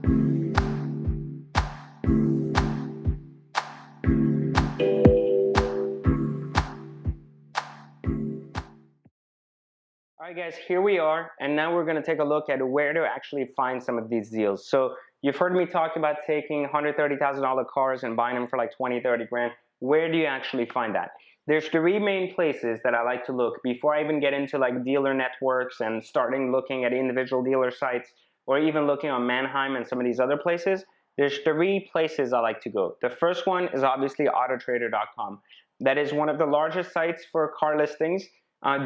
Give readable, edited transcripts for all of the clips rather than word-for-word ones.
Alright guys, here we are, and now we're going to take a look at where to actually find some of these deals. So you've heard me talk about taking $130,000 cars and buying them for like 20, 30 grand. Where do you actually find that? There's three main places that I like to look before I even get into like dealer networks and starting looking at individual dealer sites, or even looking on Manheim and some of these other places. There's three places I like to go. The first one is obviously autotrader.com. That is one of the largest sites for car listings.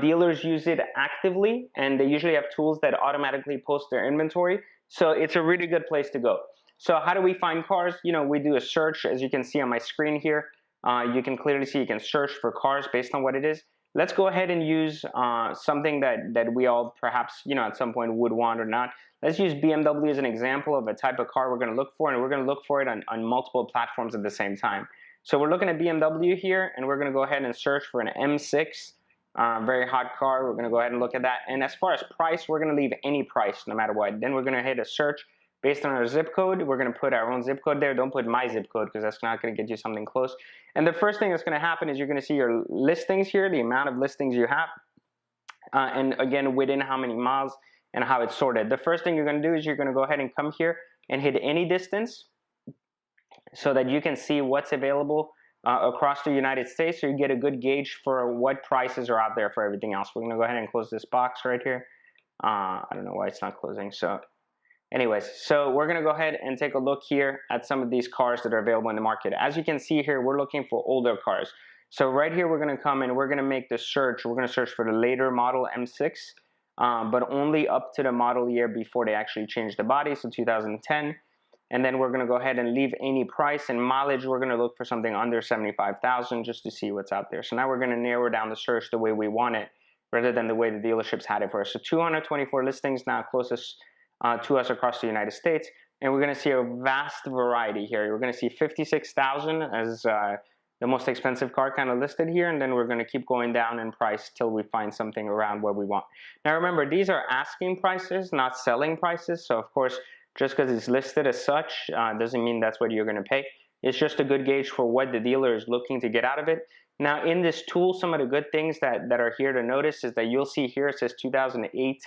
Dealers use it actively, and they usually have tools that automatically post their inventory. So it's a really good place to go. So how do we find cars? You know, we do a search, as you can see on my screen here. You can clearly see you can search for cars based on what it is. Let's go ahead and use something that we all perhaps, you know, at some point would want or not. Let's use BMW as an example of a type of car we're going to look for, and we're going to look for it on multiple platforms at the same time. So we're looking at BMW here, and we're going to go ahead and search for an M6. Very hot car. We're going to go ahead and look at that. And as far as price, we're going to leave any price no matter what. Then we're going to hit a search based on our zip code. We're going to put our own zip code there. Don't put my zip code because that's not going to get you something close. And the first thing that's going to happen is you're going to see your listings here, the amount of listings you have, and again, within how many miles and how it's sorted. The first thing you're going to do is you're going to go ahead and come here and hit any distance so that you can see what's available across the United States, so you get a good gauge for what prices are out there for everything else. We're going to go ahead and close this box right here. I don't know why it's not closing. So anyways, so we're going to go ahead and take a look here at some of these cars that are available in the market. As you can see here, we're looking for older cars. So right here, we're going to come and we're going to make the search. We're going to search for the later model M6, but only up to the model year before they actually changed the body, so 2010. And then we're going to go ahead and leave any price, and mileage we're going to look for something under 75,000 just to see what's out there. So now we're going to narrow down the search the way we want it rather than the way the dealerships had it for us. So 224 listings now closest to us across the United States, and we're going to see a vast variety here. We're going to see 56,000 as the most expensive car kind of listed here, and then we're going to keep going down in price till we find something around what we want. Now remember, these are asking prices, not selling prices, so of course just because it's listed as such doesn't mean that's what you're going to pay. It's just a good gauge for what the dealer is looking to get out of it. Now in this tool, some of the good things that are here to notice is that you'll see here it says 2008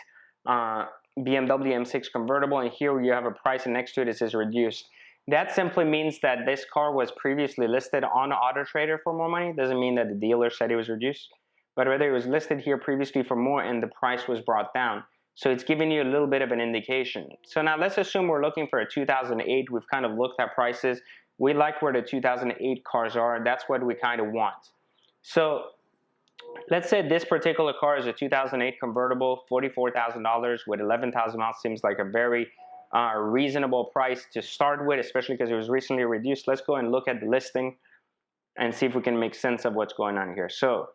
BMW M6 convertible, and here you have a price, and next to it says reduced. That simply means that this car was previously listed on AutoTrader for more money. Doesn't mean that the dealer said it was reduced, but rather it was listed here previously for more and the price was brought down. So it's giving you a little bit of an indication. So now let's assume we're looking for a 2008. We've kind of looked at prices. We like where the 2008 cars are. That's what we kind of want. So let's say this particular car is a 2008 convertible, $44,000 with 11,000 miles. Seems like a very reasonable price to start with, especially because it was recently reduced. Let's go and look at the listing and see if we can make sense of what's going on here. So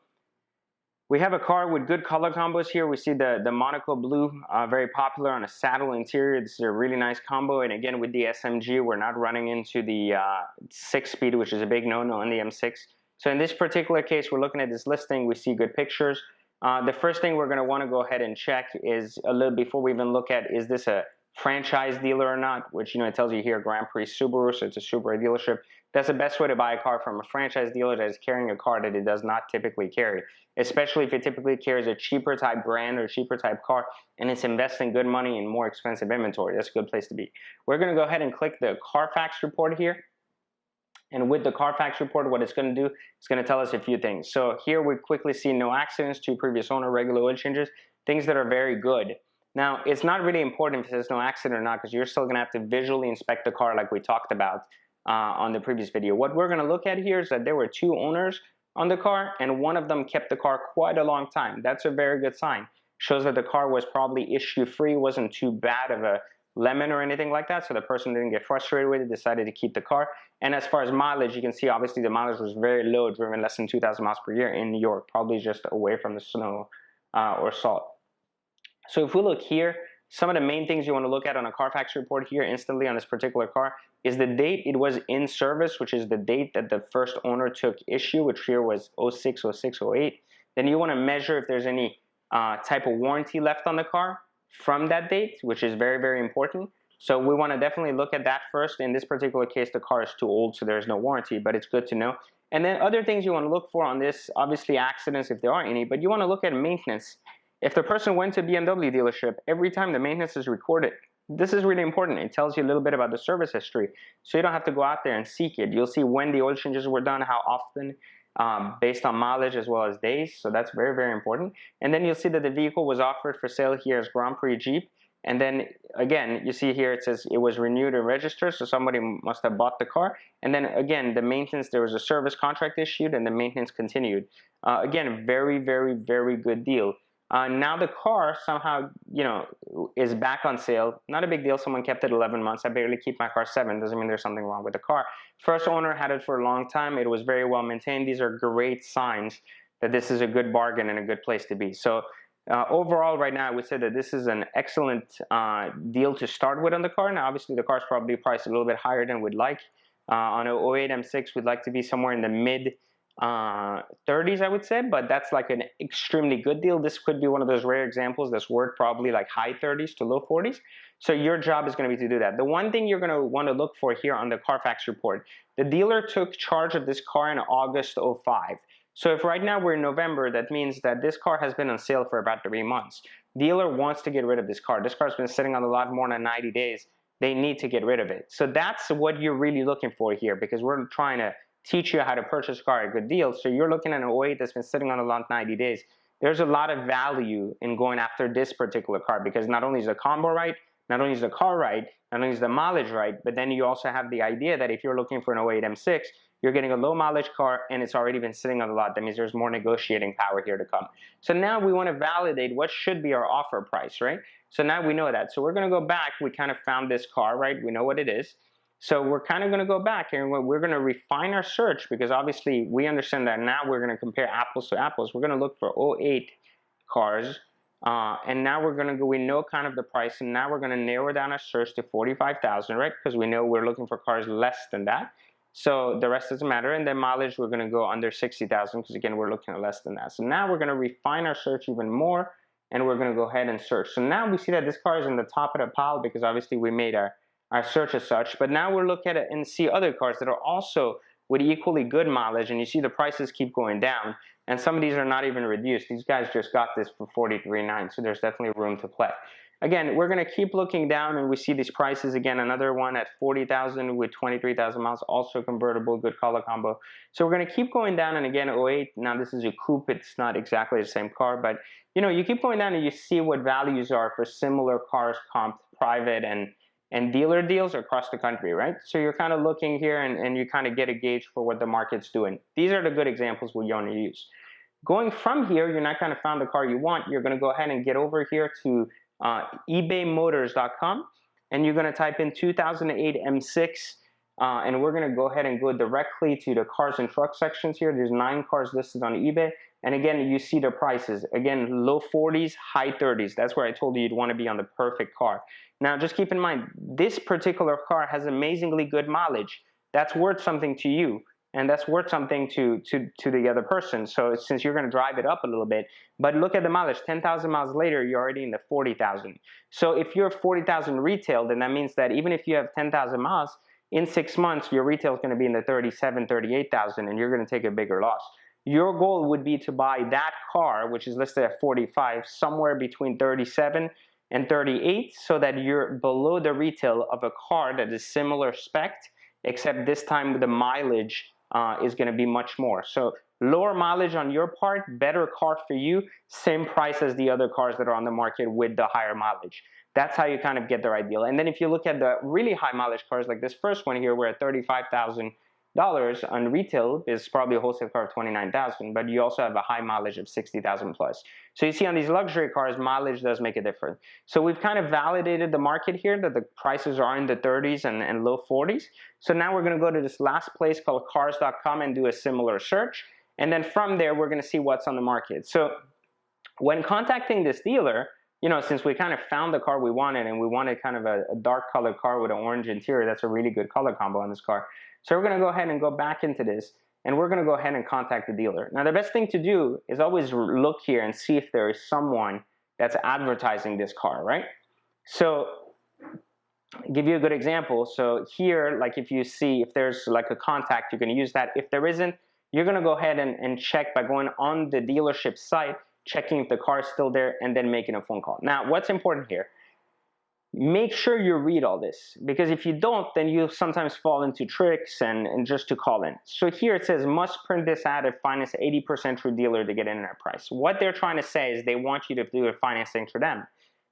we have a car with good color combos here. We see the Monaco blue, very popular on a saddle interior. This is a really nice combo. And again, with the SMG, we're not running into the 6-speed, which is a big no-no on the M6. So in this particular case, we're looking at this listing. We see good pictures. The first thing we're going to want to go ahead and check is a little before we even look at, is this a franchise dealer or not? Which, you know, it tells you here Grand Prix Subaru, so it's a Subaru dealership. That's the best way to buy a car, from a franchise dealer that is carrying a car that it does not typically carry, especially if it typically carries a cheaper type brand or cheaper type car and it's investing good money in more expensive inventory. That's a good place to be. We're going to go ahead and click the Carfax report here. And with the Carfax report, what it's going to do, it's going to tell us a few things. So here we quickly see no accidents, 2 previous owner, regular oil changes, things that are very good. Now, it's not really important if there's no accident or not, because you're still going to have to visually inspect the car like we talked about on the previous video. What we're going to look at here is that there were 2 owners on the car, and one of them kept the car quite a long time. That's a very good sign. Shows that the car was probably issue-free, wasn't too bad of a lemon or anything like that, so the person didn't get frustrated with it, decided to keep the car. And as far as mileage, you can see obviously the mileage was very low, driven less than 2,000 miles per year in New York, probably just away from the snow or salt. So if we look here, some of the main things you want to look at on a Carfax report here instantly on this particular car is the date it was in service, which is the date that the first owner took issue, which here was 06, 06, 08. Then you want to measure if there's any type of warranty left on the car from that date, which is very, very important. So we want to definitely look at that first. In this particular case, the car is too old, so there's no warranty, but it's good to know. And then other things you want to look for on this, obviously accidents if there are any, but you want to look at maintenance. If the person went to a BMW dealership, every time the maintenance is recorded. This is really important. It tells you a little bit about the service history, so you don't have to go out there and seek it. You'll see when the oil changes were done, how often, based on mileage as well as days. So that's very, very important. And then you'll see that the vehicle was offered for sale here as Grand Prix Jeep. And then again, you see here it says it was renewed and registered, so somebody must have bought the car. And then again, the maintenance, there was a service contract issued and the maintenance continued. Again, very, very, very good deal. Now the car somehow, is back on sale. Not a big deal. Someone kept it 11 months. I barely keep my car 7. Doesn't mean there's something wrong with the car. First owner had it for a long time. It was very well maintained. These are great signs that this is a good bargain and a good place to be. So overall, right now, I would say that this is an excellent deal to start with on the car. Now, obviously, the car is probably priced a little bit higher than we'd like. On an 08 M6, we'd like to be somewhere in the mid 30s, I would say, but that's like an extremely good deal. This could be one of those rare examples that's worth probably like high 30s to low 40s. So your job is going to be to do that. The one thing you're going to want to look for here on the Carfax report, the dealer took charge of this car in August 05. So if right now we're in November, that means that this car has been on sale for about 3 months. Dealer wants to get rid of this car. This car's been sitting on the lot more than 90 days. They need to get rid of it. So that's what you're really looking for here, because we're trying to teach you how to purchase a car at a good deal. So you're looking at an 08 that's been sitting on the lot 90 days. There's a lot of value in going after this particular car, because not only is the combo right, not only is the car right, not only is the mileage right, but then you also have the idea that if you're looking for an 08 M6, you're getting a low mileage car and it's already been sitting on the lot. That means there's more negotiating power here to come. So now we want to validate what should be our offer price, right? So now we know that. So we're going to go back. We kind of found this car, right? We know what it is. So we're kind of going to go back and we're going to refine our search, because obviously we understand that now we're going to compare apples to apples. We're going to look for 08 cars. And now we're going to go, we know kind of the price, and now we're going to narrow down our search to 45,000, right? Because we know we're looking for cars less than that. So the rest doesn't matter. And then mileage, we're going to go under 60,000, because again, we're looking at less than that. So now we're going to refine our search even more, and we're going to go ahead and search. So now we see that this car is in the top of the pile, because obviously we made our search as such. But now we'll look at it and see other cars that are also with equally good mileage, and you see the prices keep going down. And some of these are not even reduced. These guys just got this for $43,900, so there's definitely room to play. Again, we're going to keep looking down, and we see these prices again. Another one at $40,000 with 23,000 miles, also convertible, good color combo. So we're going to keep going down, and again, 08. Now this is a coupe. It's not exactly the same car, but you keep going down and you see what values are for similar cars comped private and dealer deals across the country, right? So you're kind of looking here and you kind of get a gauge for what the market's doing. These are the good examples we want to use. Going from here, you're not kind of found the car you want. You're going to go ahead and get over here to ebaymotors.com, and you're going to type in 2008 M6, and we're going to go ahead and go directly to the cars and truck sections here. There's 9 cars listed on eBay, and again, you see the prices. Again, low 40s, high 30s. That's where I told you you'd want to be on the perfect car. Now, just keep in mind, this particular car has amazingly good mileage. That's worth something to you, and that's worth something to the other person. So since you're going to drive it up a little bit, but look at the mileage. 10,000 miles later, you're already in the 40,000. So if you're 40,000 retail, then that means that even if you have 10,000 miles, in 6 months, your retail is going to be in the 37, 38,000, and you're going to take a bigger loss. Your goal would be to buy that car, which is listed at 45, somewhere between 37 and 38, so that you're below the retail of a car that is similar spec, except this time the mileage is going to be much more. So lower mileage on your part, better car for you, same price as the other cars that are on the market with the higher mileage. That's how you kind of get the right deal. And then if you look at the really high mileage cars, like this first one here, we're at $35,000 on retail. Is probably a wholesale car of $29,000, but you also have a high mileage of 60,000 plus. So you see on these luxury cars, mileage does make a difference. So we've kind of validated the market here that the prices are in the 30s and low 40s. So now we're going to go to this last place called cars.com and do a similar search. And then from there, we're going to see what's on the market. So when contacting this dealer, since we kind of found the car we wanted, and we wanted kind of a dark colored car with an orange interior, that's a really good color combo on this car. So we're going to go ahead and go back into this, and we're going to go ahead and contact the dealer. Now, the best thing to do is always look here and see if there is someone that's advertising this car, right? So give you a good example. So here, like if you see if there's like a contact, you can use that. If there isn't, you're going to go ahead and check by going on the dealership site, checking if the car is still there, and then making a phone call. Now, what's important here? Make sure you read all this, because if you don't, then you'll sometimes fall into tricks and just to call in. So here it says, must print this ad if finance 80% through dealer to get internet price. What they're trying to say is they want you to do the financing for them,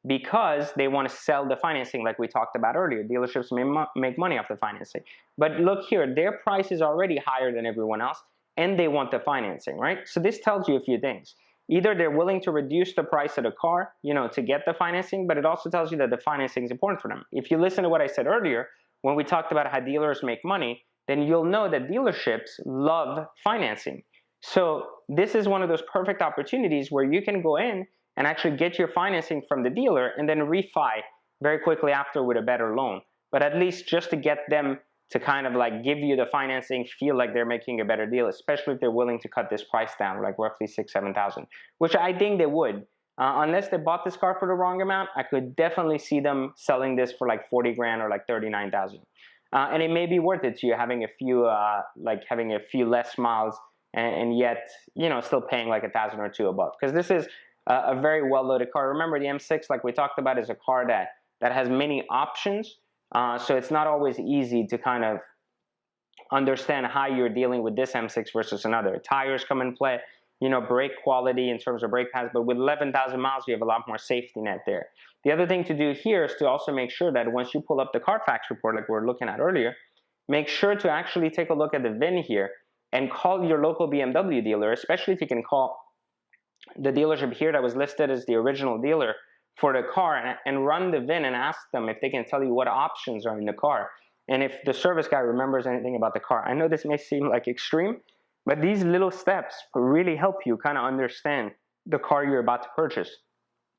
because they want to sell the financing like we talked about earlier. Dealerships may make money off the financing. But look here, their price is already higher than everyone else, and they want the financing, right? So this tells you a few things. Either they're willing to reduce the price of the car, to get the financing, but it also tells you that the financing is important for them. If you listen to what I said earlier, when we talked about how dealers make money, then you'll know that dealerships love financing. So this is one of those perfect opportunities where you can go in and actually get your financing from the dealer and then refi very quickly after with a better loan. But at least just to get them to kind of like give you the financing, feel like they're making a better deal, especially if they're willing to cut this price down, like roughly $6,000, $7,000, which I think they would. Unless they bought this car for the wrong amount, I could definitely see them selling this for like 40 grand or like 39,000. And it may be worth it to you having a few less miles and yet, still paying like $1,000 or $2,000 above. Because this is a very well-loaded car. Remember, the M6, like we talked about, is a car that has many options. So it's not always easy to kind of understand how you're dealing with this M6 versus another. Tires come in play, brake quality in terms of brake pads, but with 11,000 miles, you have a lot more safety net there. The other thing to do here is to also make sure that once you pull up the Carfax report like we were looking at earlier, make sure to actually take a look at the VIN here and call your local BMW dealer, especially if you can call the dealership here that was listed as the original dealer for the car, and run the VIN and ask them if they can tell you what options are in the car, and if the service guy remembers anything about the car. I know this may seem like extreme, but these little steps really help you kind of understand the car you're about to purchase,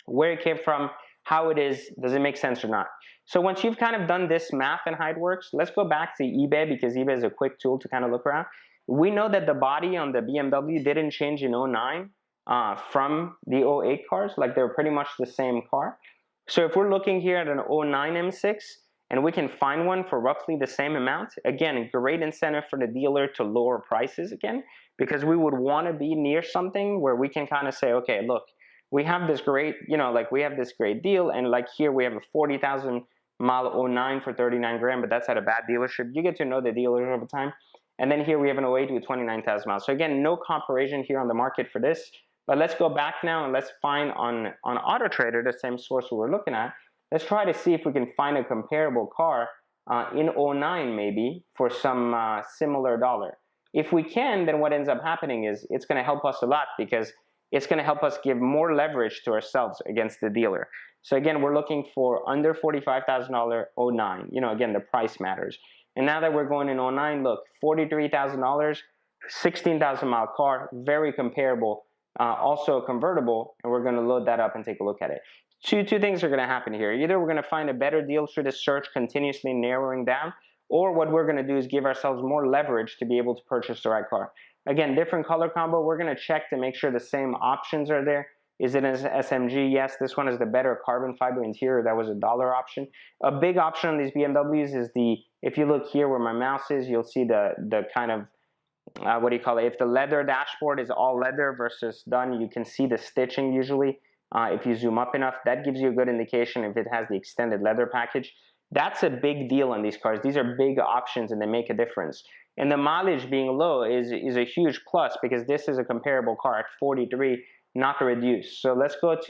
where it came from, how it is, does it make sense or not. So once you've kind of done this math and how it works, let's go back to eBay, because eBay is a quick tool to kind of look around. We know that the body on the BMW didn't change in 09. From the 08 cars, like they're pretty much the same car. So if we're looking here at an 09 M6 and we can find one for roughly the same amount, again, great incentive for the dealer to lower prices again, because we would want to be near something where we can kind of say, okay, look, we have this great, we have this great deal, and like here we have a 40,000 mile 09 for 39 grand, but that's at a bad dealership. You get to know the dealer over time. And then here we have an 08 with 29,000 miles. So again, no comparison here on the market for this. But let's go back now and let's find on AutoTrader, the same source we were looking at. Let's try to see if we can find a comparable car in 09 maybe for some similar dollar. If we can, then what ends up happening is it's going to help us a lot, because it's going to help us give more leverage to ourselves against the dealer. So again, we're looking for under $45,000 09. Again, the price matters. And now that we're going in 09, look, $43,000, 16,000 mile car, very comparable. Also a convertible, and we're going to load that up and take a look at it. Two things are going to happen here. Either we're going to find a better deal through the search continuously narrowing down, or what we're going to do is give ourselves more leverage to be able to purchase the right car. Again, different color combo. We're going to check to make sure the same options are there. Is it an SMG? Yes, this one is the better carbon fiber interior. That was a dollar option. A big option on these BMWs is if you look here where my mouse is, you'll see the kind of if the leather dashboard is all leather versus done, you can see the stitching usually. If you zoom up enough, that gives you a good indication if it has the extended leather package. That's a big deal on these cars. These are big options and they make a difference. And the mileage being low is a huge plus, because this is a comparable car at 43, not reduced. So let's go to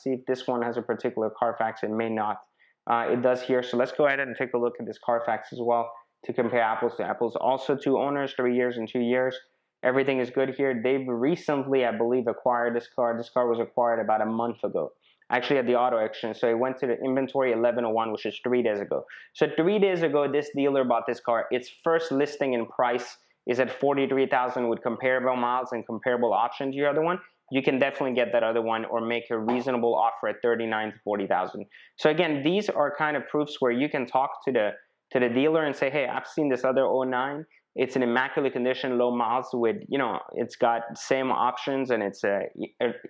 see if this one has a particular Carfax. It may not. It does here. So let's go ahead and take a look at this Carfax as well, to compare apples to apples. Also 2 owners, 3 years and 2 years. Everything is good here. They've recently, I believe, acquired this car. This car was acquired about a month ago, actually at the auto auction. So it went to the inventory 1101, which is 3 days ago. So 3 days ago, this dealer bought this car. Its first listing in price is at $43,000 with comparable miles and comparable options to your other one. You can definitely get that other one or make a reasonable offer at $39,000 to $40,000. So again, these are kind of proofs where you can talk to the dealer and say, hey, I've seen this other 09. It's an immaculate condition, low miles with, it's got same options and it's a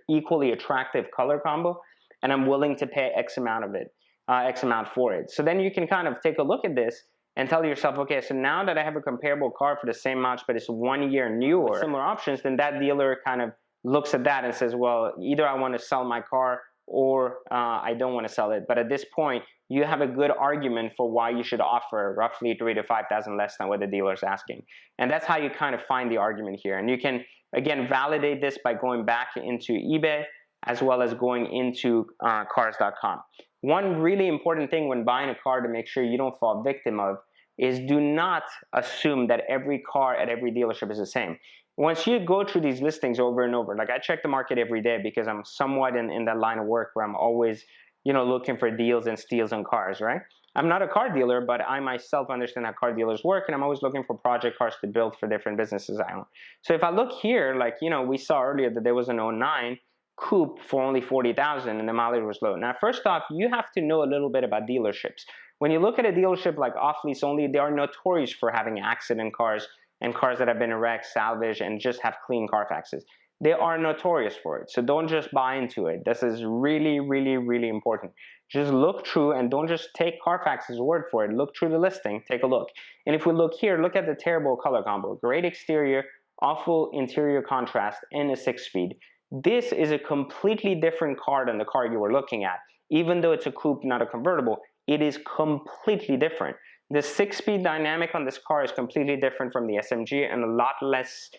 equally attractive color combo, and I'm willing to pay X amount of it. X amount for it. So then you can kind of take a look at this and tell yourself, okay, so now that I have a comparable car for the same much, but it's 1 year newer, with similar options, then that dealer kind of looks at that and says, well, either I want to sell my car or I don't want to sell it. But at this point, you have a good argument for why you should offer roughly 3,000 to 5,000 less than what the dealer is asking. And that's how you kind of find the argument here. And you can, again, validate this by going back into eBay as well as going into cars.com. One really important thing when buying a car to make sure you don't fall victim of is do not assume that every car at every dealership is the same. Once you go through these listings over and over, like I check the market every day because I'm somewhat in that line of work where I'm always, looking for deals and steals on cars, right? I'm not a car dealer, but I myself understand how car dealers work, and I'm always looking for project cars to build for different businesses I own. So if I look here, like, we saw earlier that there was an 09 coupe for only 40,000 and the mileage was low. Now, first off, you have to know a little bit about dealerships. When you look at a dealership like Off Lease Only, they are notorious for having accident cars and cars that have been wrecked, salvaged, and just have clean Carfaxes. They are notorious for it. So don't just buy into it. This is really, really, really important. Just look through and don't just take Carfax's word for it. Look through the listing, take a look. And if we look here, look at the terrible color combo. Great exterior, awful interior contrast, and a 6-speed. This is a completely different car than the car you were looking at. Even though it's a coupe, not a convertible, it is completely different. The 6-speed dynamic on this car is completely different from the SMG and a lot less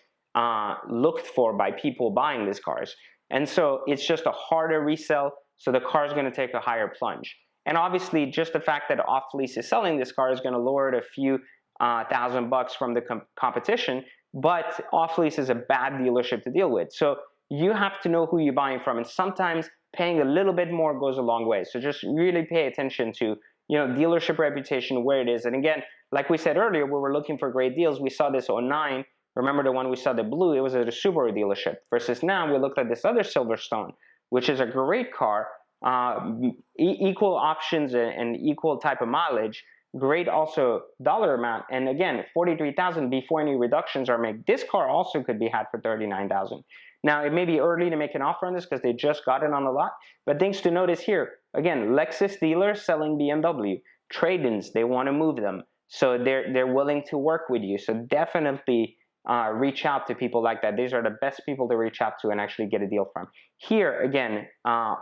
looked for by people buying these cars. And so it's just a harder resell, so the car is going to take a higher plunge. And obviously, just the fact that Off Lease is selling this car is going to lower it a few $1,000 from the competition, but Off Lease is a bad dealership to deal with. So you have to know who you're buying from, and sometimes paying a little bit more goes a long way. So just really pay attention to dealership reputation, where it is. And again, like we said earlier, we were looking for great deals. We saw this 09. Remember the one we saw, the blue? It was at a Subaru dealership. Versus now, we looked at this other Silverstone, which is a great car, equal options and equal type of mileage. Great also dollar amount. And again, 43,000 before any reductions are made. This car also could be had for 39,000. Now, it may be early to make an offer on this because they just got it on the lot. But things to notice here, again, Lexus dealers selling BMW. Trade-ins, they want to move them. So they're willing to work with you. So definitely reach out to people like that. These are the best people to reach out to and actually get a deal from. Here, again,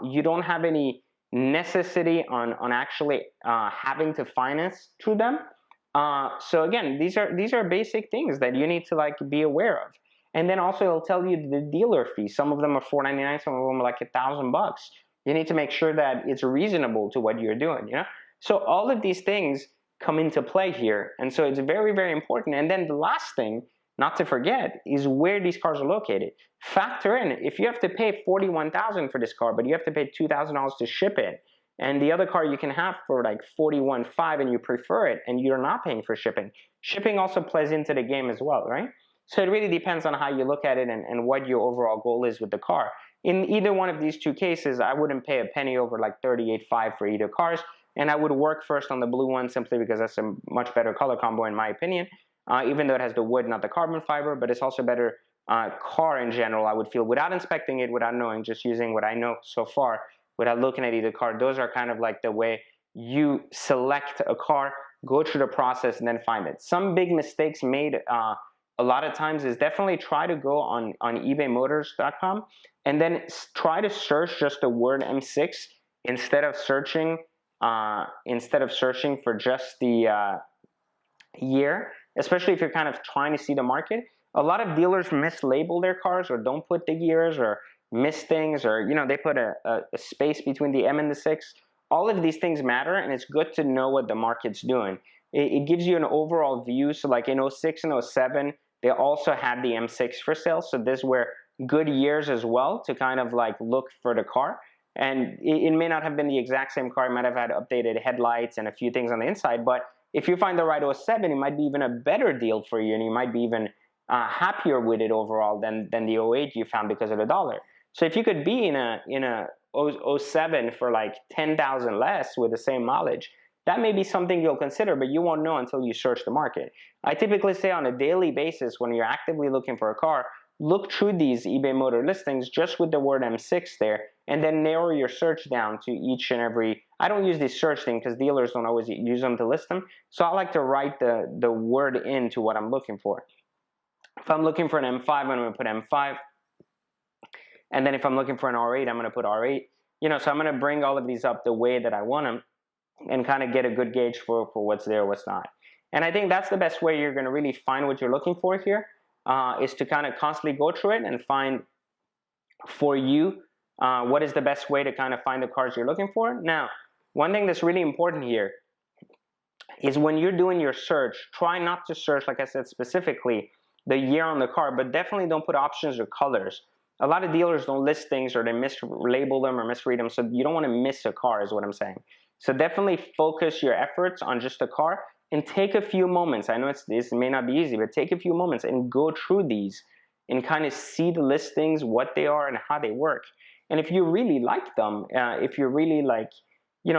you don't have any necessity on actually having to finance through them. So again, these are basic things that you need to be aware of. And then also it'll tell you the dealer fee. Some of them are $499, some of them are like $1,000. You need to make sure that it's reasonable to what you're doing, So all of these things come into play here. And so it's very, very important. And then the last thing, not to forget, is where these cars are located. Factor in, if you have to pay $41,000 for this car, but you have to pay $2,000 to ship it, and the other car you can have for like $41,500 and you prefer it, and you're not paying for shipping. Shipping also plays into the game as well, right? So it really depends on how you look at it and what your overall goal is with the car. In either one of these two cases, I wouldn't pay a penny over like $38,500 for either cars, and I would work first on the blue one simply because that's a much better color combo in my opinion, even though it has the wood, not the carbon fiber, but it's also a better car in general, I would feel, without inspecting it, without knowing, just using what I know so far, without looking at either car. Those are kind of like the way you select a car, go through the process, and then find it. Some big mistakes made a lot of times is definitely try to go on ebaymotors.com and then try to search just the word M6 instead of searching for just the year, especially if you're kind of trying to see the market. A lot of dealers mislabel their cars or don't put the years or miss things, or they put a space between the M and the 6. All of these things matter, and it's good to know what the market's doing. It gives you an overall view. So like in 06 and 07, they also had the M6 for sale. So these were good years as well to kind of like look for the car. And it may not have been the exact same car. It might have had updated headlights and a few things on the inside. But if you find the right 07, it might be even a better deal for you, and you might be even happier with it overall than the 08 you found because of the dollar. So if you could be in a 07 for like 10,000 less with the same mileage, that may be something you'll consider, but you won't know until you search the market. I typically say on a daily basis, when you're actively looking for a car, look through these eBay Motor listings just with the word M6 there, and then narrow your search down to each and every. I don't use these search thing because dealers don't always use them to list them, so I like to write the word into what I'm looking for. If I'm looking for an M5, I'm going to put M5, and then if I'm looking for an R8, I'm going to put R8. So I'm going to bring all of these up the way that I want them, and kind of get a good gauge for what's there, what's not. And I think that's the best way you're going to really find what you're looking for here, is to kind of constantly go through it and find for you what is the best way to kind of find the cars you're looking for. Now, one thing that's really important here is when you're doing your search, try not to search, like I said, specifically the year on the car, but definitely don't put options or colors. A lot of dealers don't list things, or they mislabel them or misread them, so you don't want to miss a car is what I'm saying. So definitely focus your efforts on just a car, and take a few moments. I know this may not be easy, but take a few moments and go through these and kind of see the listings, what they are and how they work. And if you really like them, if you really like,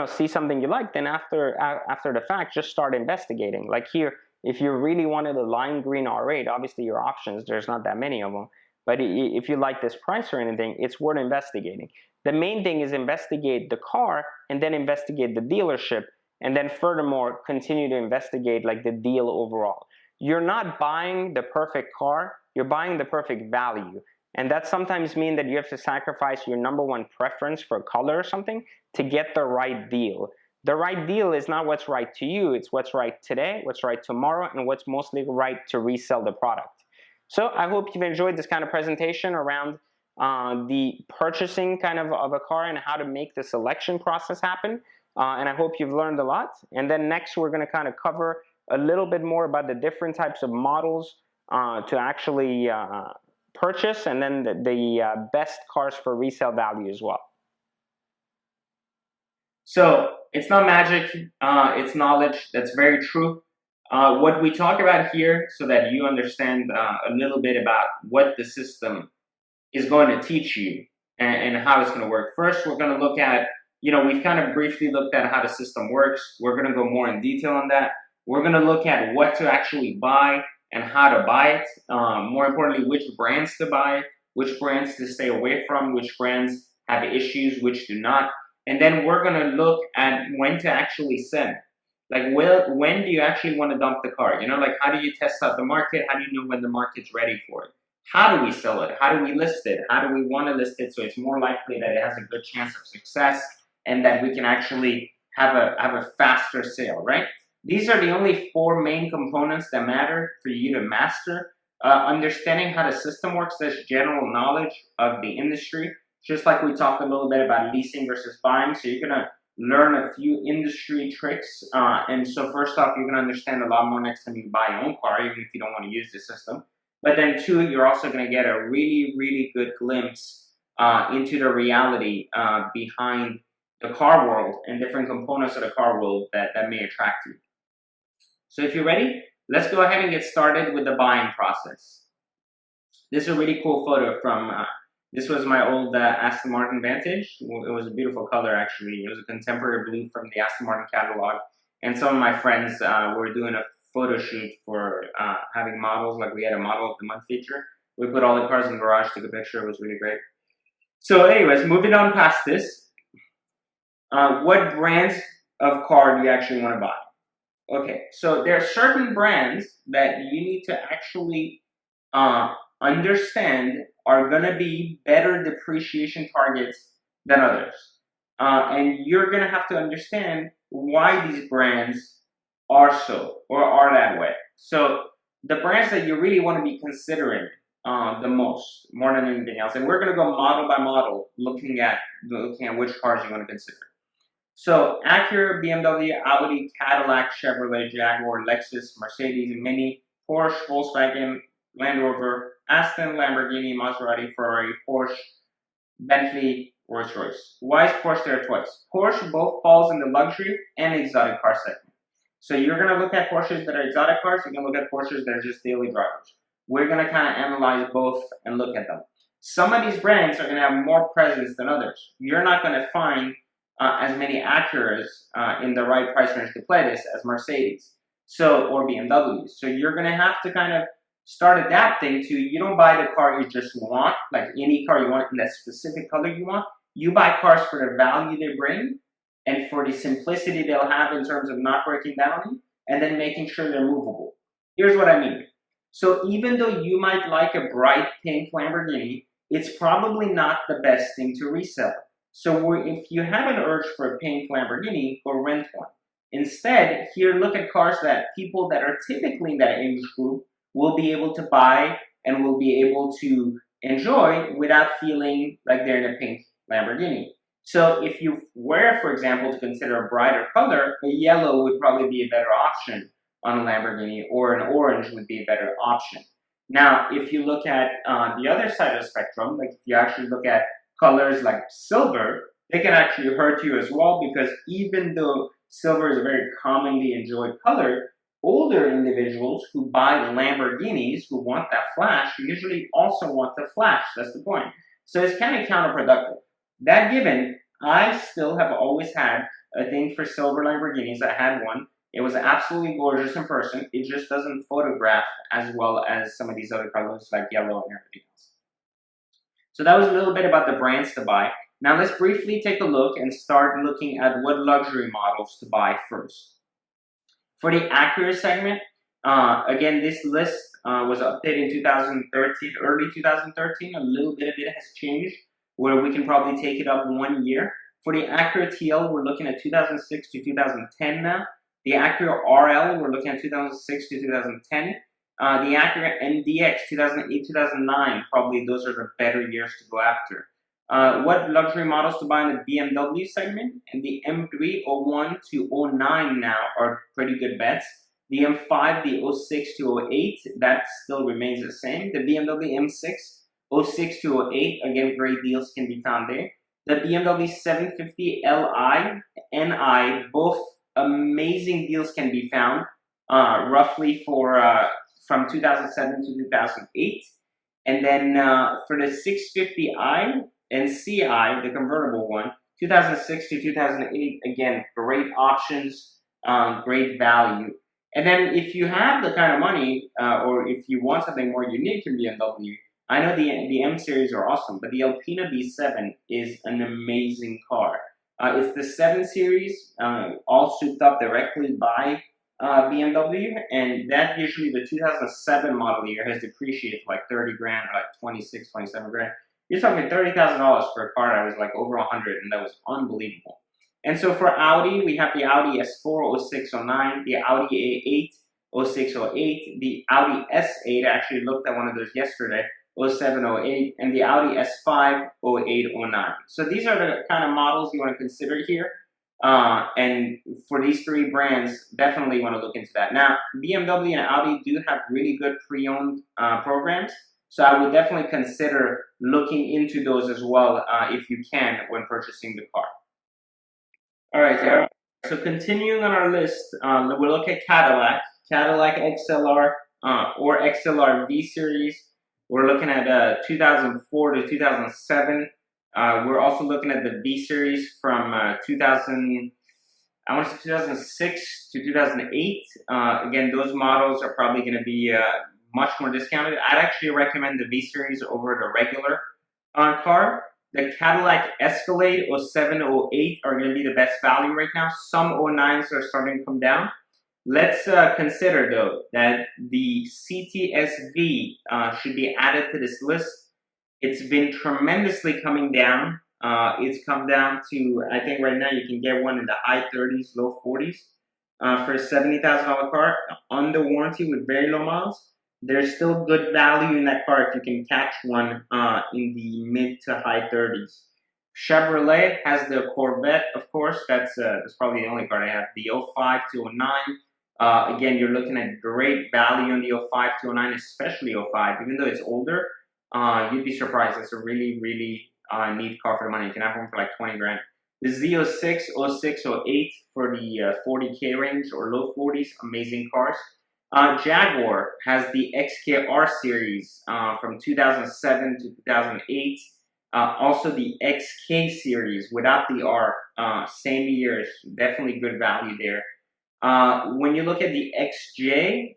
see something you like, then after the fact, just start investigating. Like here, if you really wanted a lime green R8, obviously your options, there's not that many of them. But if you like this price or anything, it's worth investigating. The main thing is investigate the car, and then investigate the dealership, and then furthermore continue to investigate like the deal overall. You're not buying the perfect car, you're buying the perfect value. And that sometimes means that you have to sacrifice your number one preference for color or something to get the right deal. The right deal is not what's right to you, it's what's right today, what's right tomorrow, and what's mostly right to resell the product. So I hope you've enjoyed this kind of presentation around the purchasing kind of a car and how to make the selection process happen. And I hope you've learned a lot. And then next we're going to kind of cover a little bit more about the different types of models to actually purchase, and then the best cars for resale value as well. So it's not magic, it's knowledge. That's very true. What we talk about here, so that you understand a little bit about what the system is going to teach you and how it's going to work. First, we're going to look at, we've kind of briefly looked at how the system works. We're going to go more in detail on that. We're going to look at what to actually buy and how to buy it. More importantly, which brands to buy, which brands to stay away from, which brands have issues, which do not. And then we're going to look at when to actually send. Like, when do you actually want to dump the car? Like, how do you test out the market? How do you know when the market's ready for it? How do we sell it? How do we list it? How do we want to list it so it's more likely that it has a good chance of success and that we can actually have a faster sale, right? These are the only 4 main components that matter for you to master. Understanding how the system works, that's general knowledge of the industry. Just like we talked a little bit about leasing versus buying. So you're going to learn a few industry tricks. And so first off, you're going to understand a lot more next time you buy your own car, even if you don't want to use the system. But then 2, you're also going to get a really, really good glimpse into the reality behind the car world and different components of the car world that may attract you. So if you're ready, let's go ahead and get started with the buying process. This is a really cool photo from, this was my old Aston Martin Vantage. It was a beautiful color, actually. It was a contemporary blue from the Aston Martin catalog. And some of my friends were doing a photo shoot for having models, like we had a model of the month feature. We put all the cars in the garage, took a picture. It was really great. So anyways, moving on past this, what brands of car do you actually want to buy? Okay, so there are certain brands that you need to actually understand are going to be better depreciation targets than others. And you're going to have to understand why these brands are so, or are that way. So the brands that you really want to be considering the most, more than anything else, and we're going to go model by model, looking at which cars you want to consider. So Acura, BMW, Audi, Cadillac, Chevrolet, Jaguar, Lexus, Mercedes, Mini, Porsche, Volkswagen, Land Rover, Aston, Lamborghini, Maserati, Ferrari, Porsche, Bentley, Rolls-Royce. Why is Porsche there twice? Porsche both falls in the luxury and exotic car segment. So you're going to look at Porsches that are exotic cars, you're going to look at Porsches that are just daily drivers. We're going to kind of analyze both and look at them. Some of these brands are going to have more presence than others. You're not going to find as many Acuras in the right price range to play this as Mercedes, or BMWs. So you're going to have to kind of start adapting to, you don't buy the car you just want, like any car you want in that specific color you want. You buy cars for the value they bring and for the simplicity they'll have in terms of not breaking down, and then making sure they're movable. Here's what I mean. So even though you might like a bright pink Lamborghini, it's probably not the best thing to resell. So if you have an urge for a pink Lamborghini, go rent one. Instead, here, look at cars that people that are typically in that age group will be able to buy and will be able to enjoy without feeling like they're in a pink Lamborghini. So if you were, for example, to consider a brighter color, a yellow would probably be a better option on a Lamborghini, or an orange would be a better option. Now, if you look at the other side of the spectrum, like if you actually look at colors like silver, they can actually hurt you as well, because even though silver is a very commonly enjoyed color, older individuals who buy Lamborghinis, who want that flash, usually also want the flash. That's the point. So it's kind of counterproductive. That given, I still have always had a thing for silver Lamborghinis. I had one. It was absolutely gorgeous in person. It just doesn't photograph as well as some of these other colors like yellow and everything else. So that was a little bit about the brands to buy. Now let's briefly take a look and start looking at what luxury models to buy first. For the Acura segment, again, this list was updated in 2013, early 2013. A little bit of it has changed, where we can probably take it up 1 year. For the Acura TL, we're looking at 2006 to 2010 now. The Acura RL, we're looking at 2006 to 2010. The Acura MDX, 2008-2009, probably those are the better years to go after. What luxury models to buy in the BMW segment? And the M3 01 to 09 now are pretty good bets. The M5, the 06 to 08, that still remains the same. The BMW M6, 06 to 08, again, great deals can be found there. The BMW 750 Li, Ni, both amazing deals can be found, roughly for from 2007 to 2008. And then for the 650i and CI, the convertible one, 2006 to 2008, again, great options, great value. And then if you have the kind of money, or if you want something more unique in BMW, I know the M series are awesome, but the Alpina B7 is an amazing car. It's the 7 Series, all souped up directly by BMW, and that usually the 2007 model year has depreciated for like 30 grand or like 26, 27 grand. You're talking $30,000 for a car that was like over 100, and that was unbelievable. And so for Audi, we have the Audi S4 0609, the Audi A8 0608, the Audi S8. I actually looked at one of those yesterday. 0708, and the Audi S5 0809. So these are the kind of models you want to consider here. And for these three brands, definitely want to look into that. Now, BMW and Audi do have really good pre-owned programs, so I would definitely consider looking into those as well if you can when purchasing the car. All right, so continuing on our list, we'll look at Cadillac XLR or XLR V Series. We're looking at 2004 to 2007. We're also looking at the V Series from 2006 to 2008. Again, those models are probably going to be much more discounted. I'd actually recommend the V Series over the regular car. The Cadillac Escalade 07, 08 are going to be the best value right now. Some 09s are starting to come down. Let's consider, though, that the CTS-V should be added to this list. It's been tremendously coming down. It's come down to, I think right now you can get one in the high 30s, low 40s for a $70,000 car under warranty with very low miles. There's still good value in that car if you can catch one in the mid to high 30s. Chevrolet has the Corvette, of course. That's probably the only car they have. The 05 to 09. Again, you're looking at great value in the 05 to 09, especially 05. Even though it's older, you'd be surprised. It's a really, really neat car for the money. You can have one for like 20 grand. The Z06, 06, 08 for the 40K range or low 40s, amazing cars. Jaguar has the XKR series from 2007 to 2008. Also the XK series without the R, same years, definitely good value there. When you look at the XJ,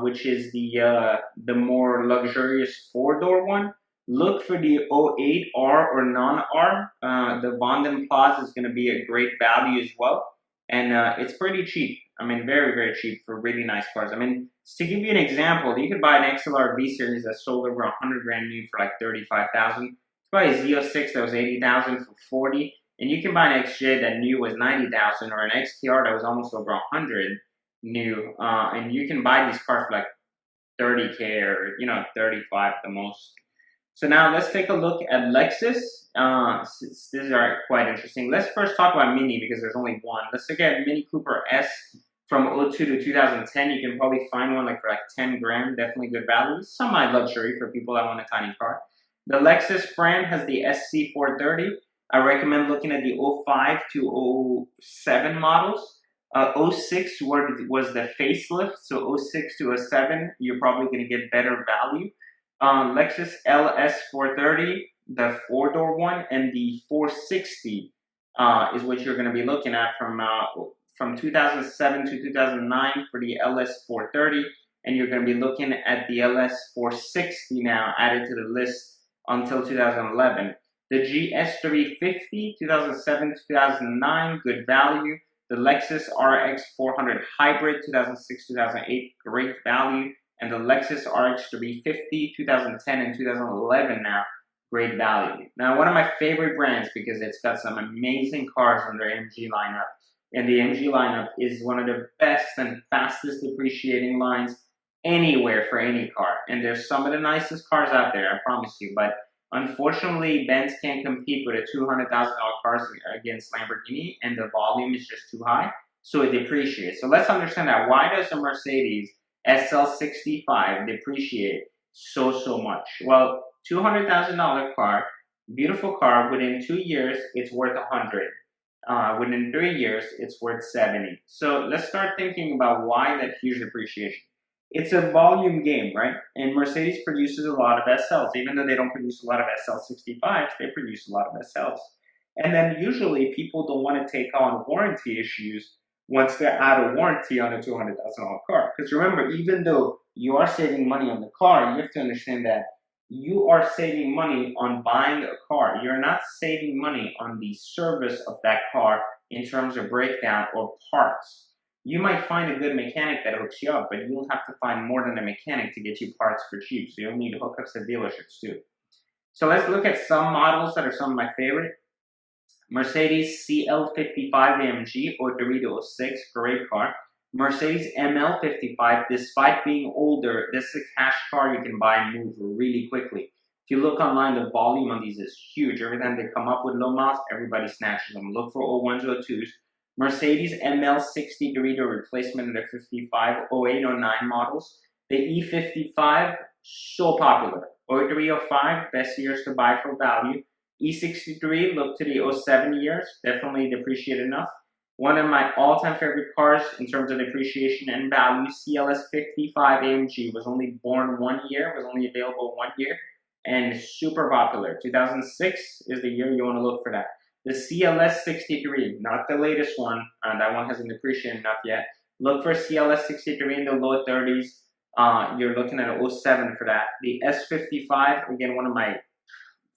which is the more luxurious four-door one, look for the '08R or non-R. The Vanden Plas is going to be a great value as well, and it's pretty cheap. I mean, very, very cheap for really nice cars. I mean, to give you an example, you could buy an XLR V Series that sold over 100 grand new for like 35,000. You could buy a Z06 that was 80,000 for 40, and you can buy an XJ that new was 90,000 or an XTR that was almost over 100 new, and you can buy these cars for like 30K or 35 the most. So now let's take a look at Lexus. These are quite interesting. Let's first talk about Mini because there's only one. Let's look at Mini Cooper S from '02 to 2010. You can probably find one like for like 10 grand. Definitely good value. Semi-luxury for people that want a tiny car. The Lexus brand has the SC430. I recommend looking at the '05 to '07 models. '06 was the facelift, so '06 to '07, you're probably going to get better value. Lexus LS430, the four-door one, and the 460 is what you're going to be looking at from 2007 to 2009 for the LS430, and you're going to be looking at the LS460 now added to the list until 2011. The GS350, 2007 to 2009, good value. The Lexus RX 400 Hybrid, 2006-2008, great value. And the Lexus RX 350, 2010 and 2011 now, great value. Now, one of my favorite brands because it's got some amazing cars on their AMG lineup. And the AMG lineup is one of the best and fastest depreciating lines anywhere for any car. And there's some of the nicest cars out there, I promise you. But unfortunately, Benz can't compete with a $200,000 car against Lamborghini, and the volume is just too high, so it depreciates. So let's understand that. Why does a Mercedes SL65 depreciate so much? Well, $200,000 car, beautiful car. Within 2 years, it's worth 100. Within 3 years, it's worth 70. So let's start thinking about why that huge depreciation. It's a volume game, right? And Mercedes produces a lot of SLs. Even though they don't produce a lot of SL65s, they produce a lot of SLs. And then usually people don't want to take on warranty issues once they're out of warranty on a $200,000 car. Because remember, even though you are saving money on the car, you have to understand that you are saving money on buying a car. You're not saving money on the service of that car in terms of breakdown or parts. You might find a good mechanic that hooks you up, but you'll have to find more than a mechanic to get you parts for cheap. So you'll need hookups at dealerships too. So let's look at some models that are some of my favorite. Mercedes CL55 AMG or Dorito 06, great car. Mercedes ML55, despite being older, this is a cash car you can buy and move really quickly. If you look online, the volume on these is huge. Every time they come up with low miles, everybody snatches them. Look for 01s, 02s. Mercedes ML60 Dorito replacement of the 55, 08, 09 models. The E55, so popular. 03, 05, best years to buy for value. E63, look to the 07 years, definitely depreciate enough. One of my all-time favorite cars in terms of depreciation and value, CLS55 AMG, was only born 1 year, was only available 1 year, and super popular. 2006 is the year you want to look for that. The CLS63, not the latest one, that one hasn't depreciated enough yet. Look for CLS63 in the low 30s. You're looking at 07 for that. The S55, again, one of my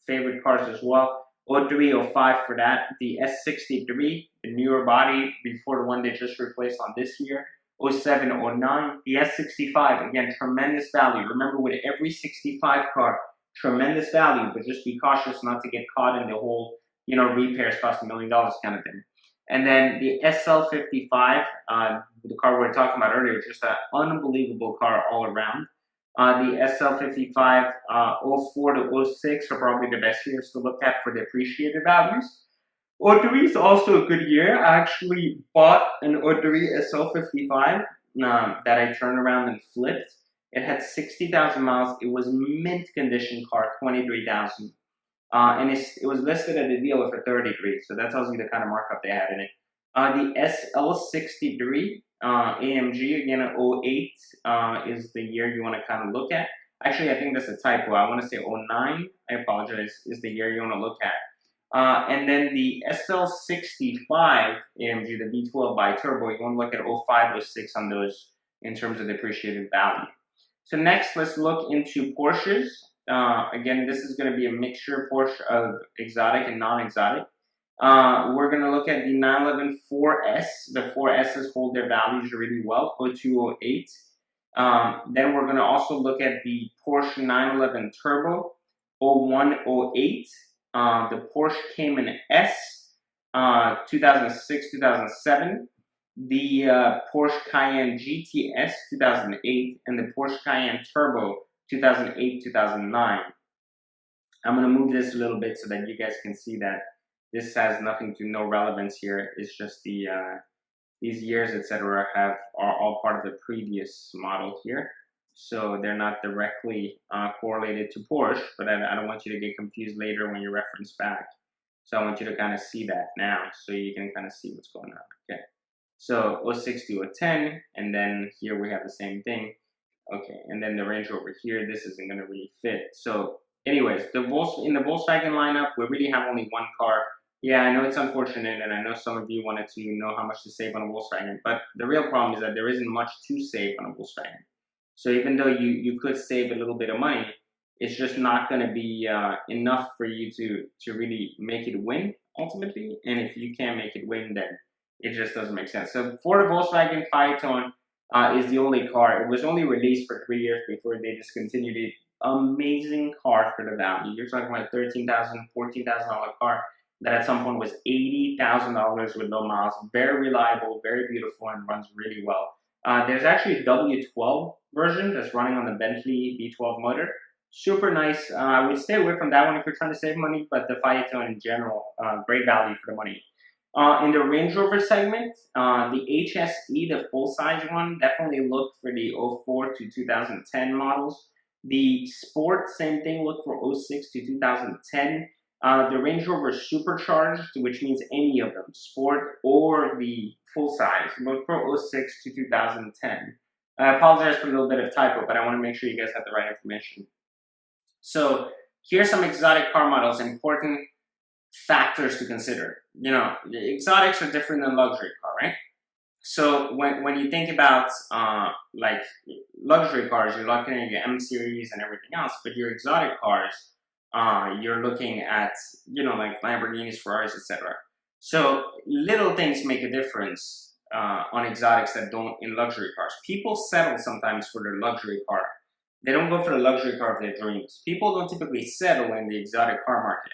favorite cars as well. 03, 05 for that. The S63, the newer body before the one they just replaced on this year. 07, 09. The S65, again, tremendous value. Remember, with every 65 car, tremendous value, but just be cautious not to get caught in the whole, repairs cost $1 million kind of thing. And then the SL55, the car we were talking about earlier, just an unbelievable car all around. The SL55 04 to 06 are probably the best years to look at for depreciated values. 03 is also a good year. I actually bought an 03 SL55 that I turned around and flipped. It had 60,000 miles. It was mint condition car, 23,000. And it was listed at the dealer for 33, so that tells you the kind of markup they had in it. The SL63 AMG, again, 08 is the year you want to kind of look at. Actually, I think that's a typo. I want to say 09, I apologize, is the year you want to look at. And then the SL65 AMG, the V12 bi-turbo, you want to look at 05, 06 on those in terms of depreciated value. So next, let's look into Porsches. Again, this is going to be a mixture Porsche of exotic and non-exotic. We're going to look at the 911 4S. The 4Ss hold their values really well, 02, 08. Then we're going to also look at the Porsche 911 Turbo, 01, 08. The Porsche Cayman S, 2006, 2007. The Porsche Cayenne GTS 2008 and the Porsche Cayenne Turbo 2008, 2009. I'm going to move this a little bit so that you guys can see that this has no relevance here. It's just the these years, etc., are all part of the previous model here, so they're not directly correlated to Porsche. But I don't want you to get confused later when you reference back. So I want you to kind of see that now, so you can kind of see what's going on. Okay. So 06 to 10, and then here we have the same thing. Okay, and then the Range Rover here, this isn't going to really fit. So anyways, in the Volkswagen lineup, we really have only one car. Yeah, I know it's unfortunate, and I know some of you wanted to know how much to save on a Volkswagen, but the real problem is that there isn't much to save on a Volkswagen. So even though you could save a little bit of money, it's just not going to be enough for you to really make it win, ultimately. And if you can't make it win, then it just doesn't make sense. So for the Volkswagen Phaeton is the only car. It was only released for 3 years before they discontinued it. Amazing car for the value. You're talking about $13,000, $14,000 car that at some point was $80,000 with no miles. Very reliable, very beautiful, and runs really well. There's actually a W12 version that's running on the Bentley V12 motor. Super nice. I would stay away from that one if you're trying to save money, but the Phaeton in general, great value for the money. In the Range Rover segment, the HSE, the full-size one, definitely look for the 04 to 2010 models. The Sport, same thing, look for 06 to 2010. The Range Rover Supercharged, which means any of them, Sport or the full-size, look for 06 to 2010. I apologize for a little bit of typo, but I want to make sure you guys have the right information. So here's some exotic car models, important factors to consider. You know, exotics are different than luxury car, right? So when you think about like luxury cars, you're looking at your M series and everything else, but your exotic cars, you're looking at, you know, like Lamborghinis, Ferraris, etc. So little things make a difference on exotics that don't in luxury cars. People settle sometimes for their luxury car. They don't go for the luxury car of their dreams. People don't typically settle in the exotic car market.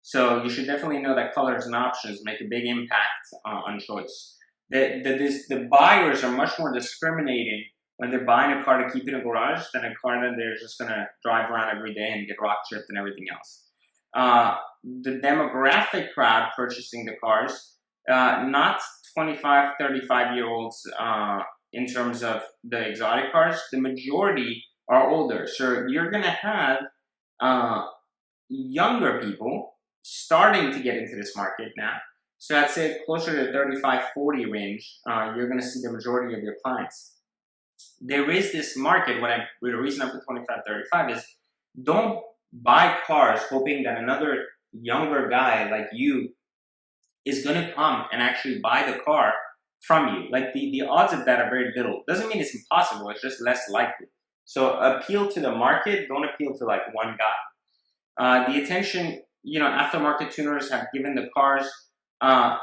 So you should definitely know that colors and options make a big impact on choice. The buyers are much more discriminating when they're buying a car to keep in a garage than a car that they're just going to drive around every day and get rock chipped and everything else. The demographic crowd purchasing the cars, not 25, 35-year-olds in terms of the exotic cars. The majority are older. So you're going to have younger people starting to get into this market now. So I'd say closer to the 35, 40 range, you're going to see the majority of your clients. There is this market, the reason I put 25, 35 is don't buy cars hoping that another younger guy like you is going to come and actually buy the car from you. Like the odds of that are very little. Doesn't mean it's impossible, it's just less likely. So appeal to the market, don't appeal to like one guy. The attention, you know, aftermarket tuners have given the cars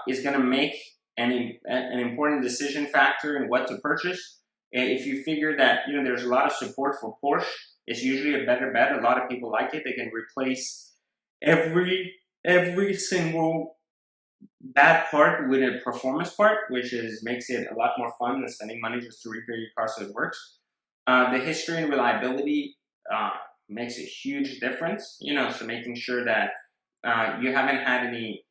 is going to make an important decision factor in what to purchase. If you figure that, you know, there's a lot of support for Porsche, it's usually a better bet. A lot of people like it. They can replace every single bad part with a performance part, which makes it a lot more fun than spending money just to repair your car so it works. The history and reliability makes a huge difference, you know, so making sure that you haven't had any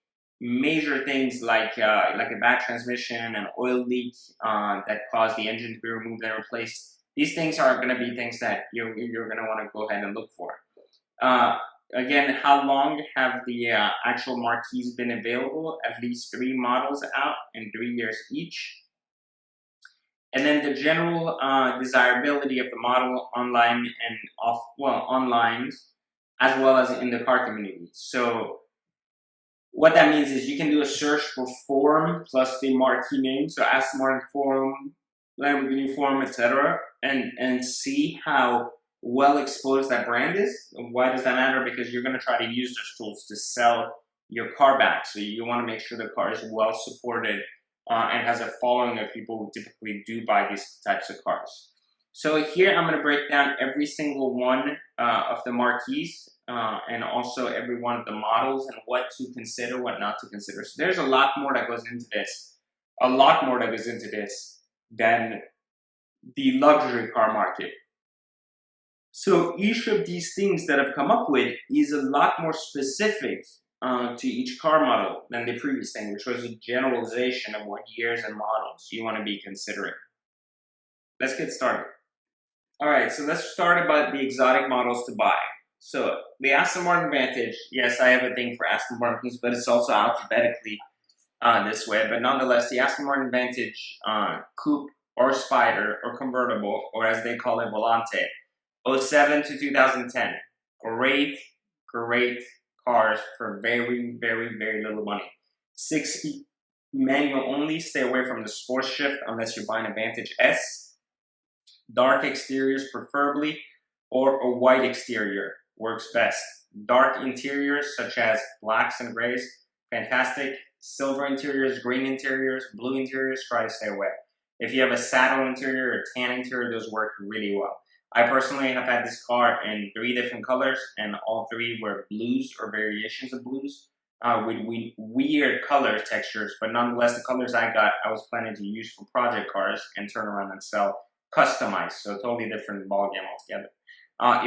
major things like a bad transmission, an oil leak that caused the engine to be removed and replaced. These things are going to be things that you're going to want to go ahead and look for. Again, how long have the actual Marquis been available? At least 3 models out in 3 years each. And then the general desirability of the model online and online, as well as in the car community. So What that means is you can do a search for Forum plus the marquee name, so Aston Martin Forum, Lamborghini Forum, etc., and see how well exposed that brand is. Why does that matter? Because you're going to try to use those tools to sell your car back. So you want to make sure the car is well supported and has a following of people who typically do buy these types of cars. So here I'm going to break down every single one of the marquees and also every one of the models and what to consider, what not to consider. So there's a lot more that goes into this, than the luxury car market. So each of these things that I've come up with is a lot more specific to each car model than the previous thing, which was a generalization of what years and models you want to be considering. Let's get started. All right, so let's start about the exotic models to buy. So the Aston Martin Vantage, yes, I have a thing for Aston Martins, but it's also alphabetically this way. But nonetheless, the Aston Martin Vantage Coupe or Spider or convertible, or as they call it, Volante, 07 to 2010. Great cars for very, very, very little money. 6-speed manual only. Stay away from the sports shift unless you're buying a Vantage S. Dark exteriors preferably, or a white exterior works best. Dark interiors such as blacks and grays, fantastic. Silver interiors, green interiors, blue interiors, try to stay away. If you have a saddle interior or tan interior, those work really well. I personally have had this car in 3 different colors, and all 3 were blues or variations of blues with weird color textures, but nonetheless, the colors I got, I was planning to use for project cars and turn around and sell customized, so totally different ballgame altogether.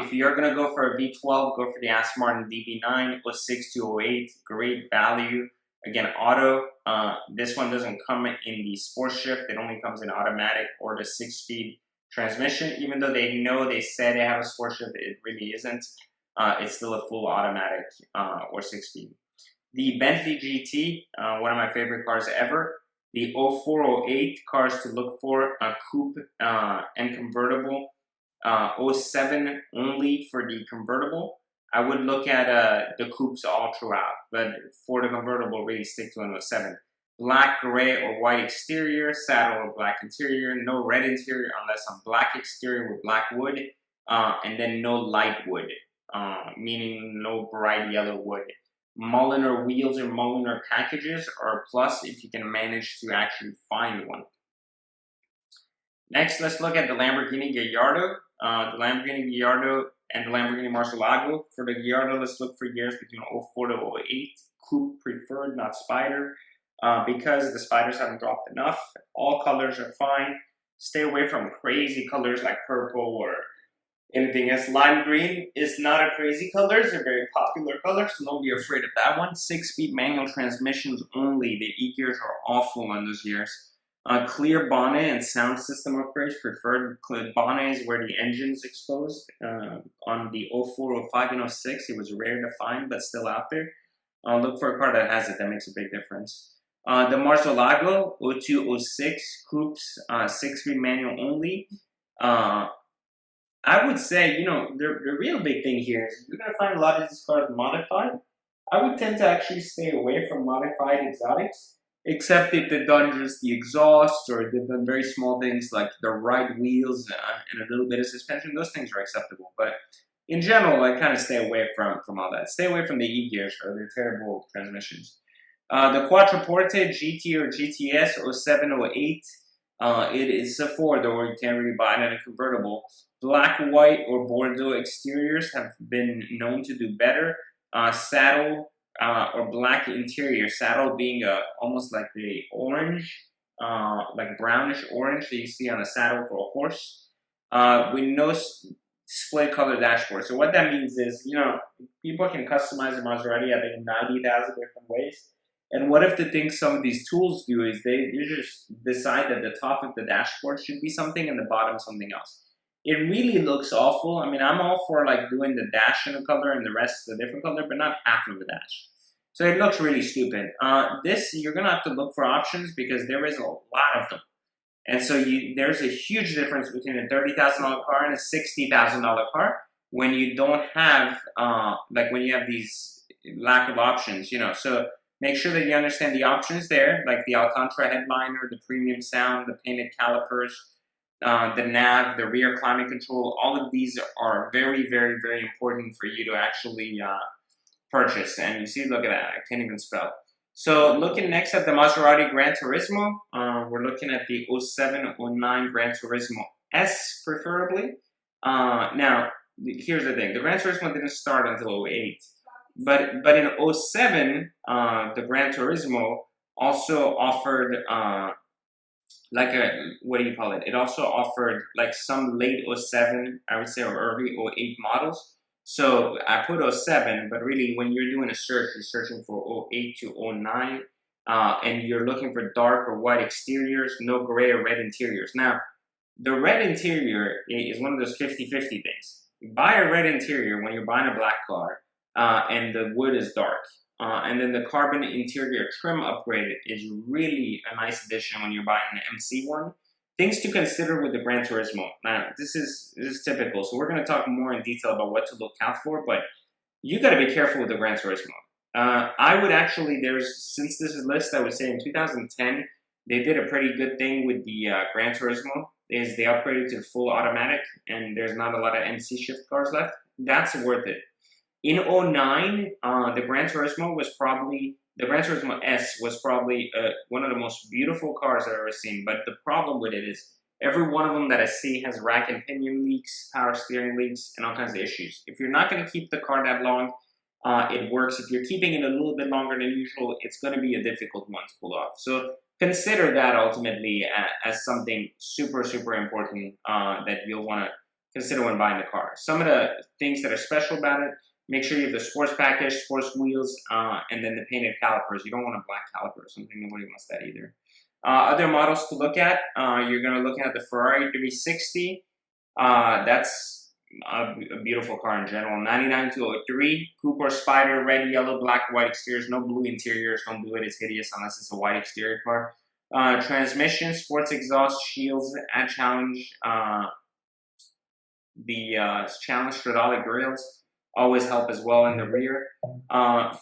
If you're going to go for a V12, go for the Aston Martin DB9, 06 to 08, great value. Again, auto. This one doesn't come in the sports shift, it only comes in automatic or the 6-speed transmission. Even though they say they have a sports shift, it really isn't. It's still a full automatic or 6-speed. The Bentley GT, one of my favorite cars ever. The 0408 cars to look for, coupe and convertible. 07 only for the convertible. I would look at the coupes all throughout, but for the convertible, really stick to an 07. Black, gray, or white exterior, saddle or black interior, no red interior unless on black exterior with black wood, and then no light wood, meaning no bright yellow wood. Mulliner wheels or Mulliner packages are a plus if you can manage to actually find one. Next, let's look at the Lamborghini Gallardo. The Lamborghini Gallardo and the Lamborghini Murcielago. For the Gallardo, let's look for years between 04 to 08. Coupe preferred, not Spider, because the Spiders haven't dropped enough. All colors are fine. Stay away from crazy colors like purple or anything else. Lime green is not a crazy color. It's a very popular color, so don't be afraid of that one. 6-speed manual transmissions only. The E-gears are awful on those gears. Clear bonnet and sound system upgrades preferred. Clear bonnet is where the engine's exposed. On the 04, 05, and 06, it was rare to find, but still out there. Look for a car that has it. That makes a big difference. The Murcielago 02, 06 coupes, 6-speed manual only. I would say, the real big thing here is you're going to find a lot of these cars modified. I would tend to actually stay away from modified exotics, except if they've done just the exhaust or they've done very small things like the right wheels and a little bit of suspension. Those things are acceptable. But in general, I kind of stay away from all that. Stay away from the E-gears or their terrible transmissions. The Quattroporte GT or GTS 07, 08. It is a 4-door. You can't really buy it in a convertible. Black, white, or Bordeaux exteriors have been known to do better. Saddle or black interior. Saddle being almost like the orange, like brownish orange that you see on a saddle for a horse. With no split color dashboard. So what that means is, people can customize the Maserati, I think, 90,000 different ways. And what if the thing some of these tools do is they just decide that the top of the dashboard should be something and the bottom something else. It really looks awful. I mean, I'm all for like doing the dash in a color and the rest a different color, but not half of the dash. So it looks really stupid. This, you're gonna have to look for options because there is a lot of them. And so there's a huge difference between a $30,000 car and a $60,000 car when you don't have, when you have these lack of options, So Make sure that you understand the options there, like the Alcantara headliner, the premium sound, the painted calipers, the nav, the rear climate control. All of these are very, very, very important for you to actually purchase. And you see, look at that, I can't even spell. So looking next at the Maserati Gran Turismo, we're looking at the 07, 09 Gran Turismo S, preferably. Now, here's the thing. The Gran Turismo didn't start until 08. But in 07, the Gran Turismo also offered like a, what do you call it? It also offered like some late 07, I would say, or early 08 models. So I put 07, but really when you're doing a search, you're searching for 08 to 09, and you're looking for dark or white exteriors, no gray or red interiors. Now, the red interior is one of those 50-50 things. You buy a red interior when you're buying a black car, and the wood is dark. And then the carbon interior trim upgrade is really a nice addition when you're buying an MC one. Things to consider with the Gran Turismo. Now, this is typical, so we're going to talk more in detail about what to look out for, but you got to be careful with the Gran Turismo. I would actually, since this is list, I would say in 2010, they did a pretty good thing with the Gran Turismo, is they upgraded to full automatic, and there's not a lot of MC shift cars left. That's worth it. In 09, the Gran Turismo S was probably one of the most beautiful cars I've ever seen. But the problem with it is every one of them that I see has rack and pinion leaks, power steering leaks, and all kinds of issues. If you're not going to keep the car that long, it works. If you're keeping it a little bit longer than usual, it's going to be a difficult one to pull off. So consider that ultimately as something super, super important that you'll want to consider when buying the car. Some of the things that are special about it: make sure you have the sports package, sports wheels, and then the painted calipers. You don't want a black caliper or something. Nobody wants that either. Other models to look at, you're going to look at the Ferrari 360. That's a beautiful car in general. 99 to 03. Cooper Spider, red, yellow, black, white exteriors. No blue interiors. Don't do it. It's hideous unless it's a white exterior car. Transmission, sports exhaust, shields, and Challenge. The Challenge Stradale grills always help as well in the rear.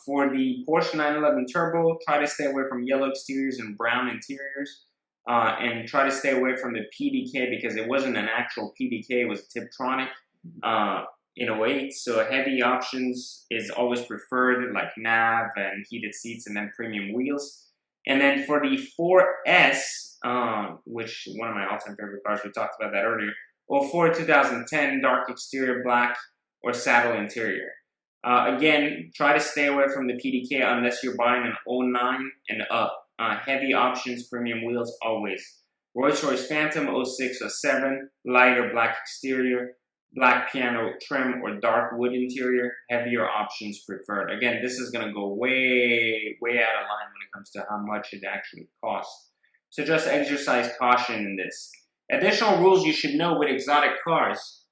For the Porsche 911 Turbo, try to stay away from yellow exteriors and brown interiors. And try to stay away from the PDK because it wasn't an actual PDK, it was a Tiptronic in 08. So heavy options is always preferred, like nav and heated seats and then premium wheels. And then for the 4S, which one of my all-time favorite cars, we talked about that earlier, 04 2010, dark exterior, black, or saddle interior. Again, try to stay away from the PDK unless you're buying an 09 and up. Heavy options, premium wheels, always. Rolls-Royce Phantom 06 or 07, lighter black exterior, black piano trim or dark wood interior, heavier options preferred. Again, this is going to go way, way out of line when it comes to how much it actually costs. So just exercise caution in this. Additional rules you should know with exotic cars: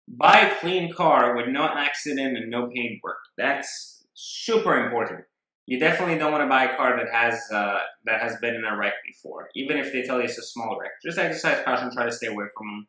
buy a clean car with no accident and no paint work. That's super important. You definitely don't want to buy a car that has been in a wreck before, even if they tell you it's a small wreck. Just exercise caution, try to stay away from them.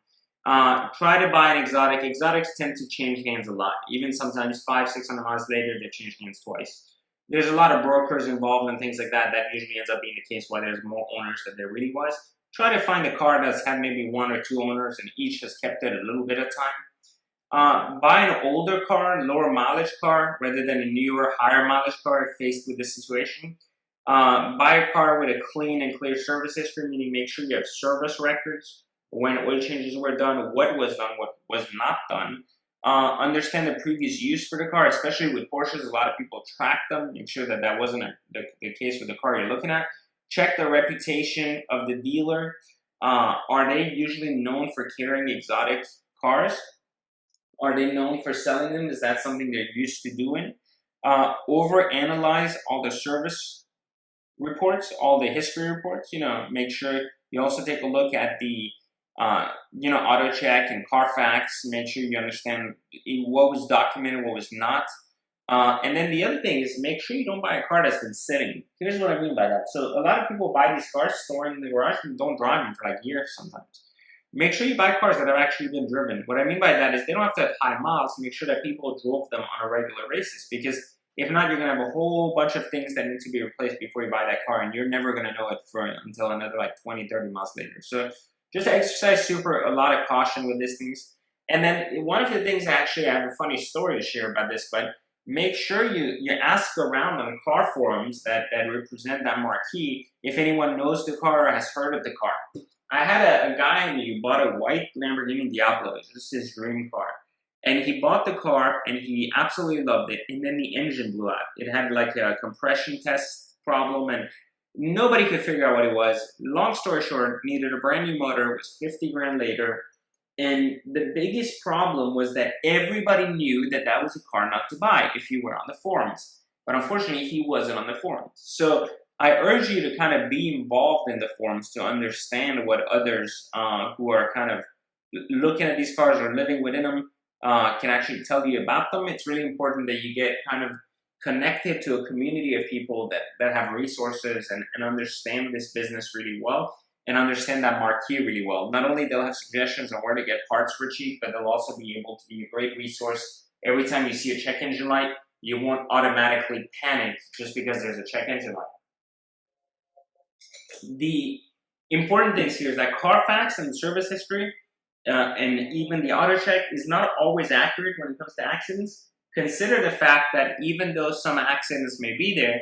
Try to buy an exotic. Exotics tend to change hands a lot. Even sometimes 500-600 miles later, they change hands twice. There's a lot of brokers involved and things like that. That usually ends up being the case why there's more owners than there really was. Try to find a car that's had maybe 1 or 2 owners and each has kept it a little bit of time. Buy an older car, lower mileage car, rather than a newer, higher mileage car if faced with this situation. Buy a car with a clean and clear service history, meaning make sure you have service records, when oil changes were done, what was done, what was not done. Understand the previous use for the car, especially with Porsches. A lot of people track them. Make sure that that wasn't the case with the car you're looking at. Check the reputation of the dealer. Are they usually known for carrying exotic cars? Are they known for selling them? Is that something they're used to doing? Overanalyze all the service reports, all the history reports. Make sure you also take a look at the, AutoCheck and Carfax. Make sure you understand what was documented, what was not. And then the other thing is make sure you don't buy a car that's been sitting. Here's what I mean by that. So a lot of people buy these cars, store them in the garage, and don't drive them for like years sometimes. Make sure you buy cars that have actually been driven. What I mean by that is they don't have to have high miles. Make sure that people drove them on a regular basis. Because If not, you're gonna have a whole bunch of things that need to be replaced before you buy that car, and you're never gonna know it until another like 20, 30 miles later. So just exercise a lot of caution with these things. And then one of the things, actually, I have a funny story to share about this, but make sure you ask around on car forums that represent that marquee if anyone knows the car or has heard of the car. I had a guy who bought a white Lamborghini Diablo. It's just his dream car. And he bought the car and he absolutely loved it. And then the engine blew out. It had like a compression test problem and nobody could figure out what it was. Long story short, needed a brand new motor. It was 50 grand later. And the biggest problem was that everybody knew that that was a car not to buy if you were on the forums. But unfortunately, he wasn't on the forums. So I urge you to kind of be involved in the forums to understand what others who are kind of looking at these cars or living within them can actually tell you about them. It's really important that you get kind of connected to a community of people that have resources and understand this business really well and understand that marquee really well. Not only they'll have suggestions on where to get parts for cheap, but they'll also be able to be a great resource. Every time you see a check engine light, you won't automatically panic just because there's a check engine light. The important things here is that Carfax and service history and even the auto check is not always accurate when it comes to accidents. Consider the fact that even though some accidents may be there,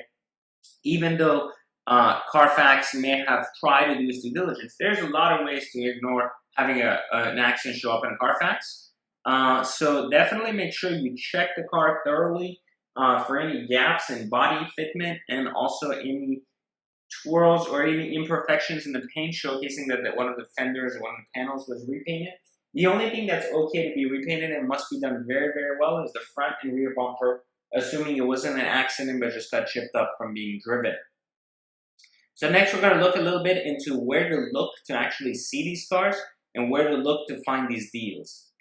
even though Carfax may have tried to do its due diligence, there's a lot of ways to ignore having an accident show up in a Carfax. So definitely make sure you check the car thoroughly for any gaps in body fitment and also any twirls or any imperfections in the paint showcasing that one of the fenders or one of the panels was repainted. The only thing that's okay to be repainted and must be done very, very well is the front and rear bumper, assuming it wasn't an accident but just got chipped up from being driven. So next we're going to look a little bit into where to look to actually see these cars and where to look to find these deals.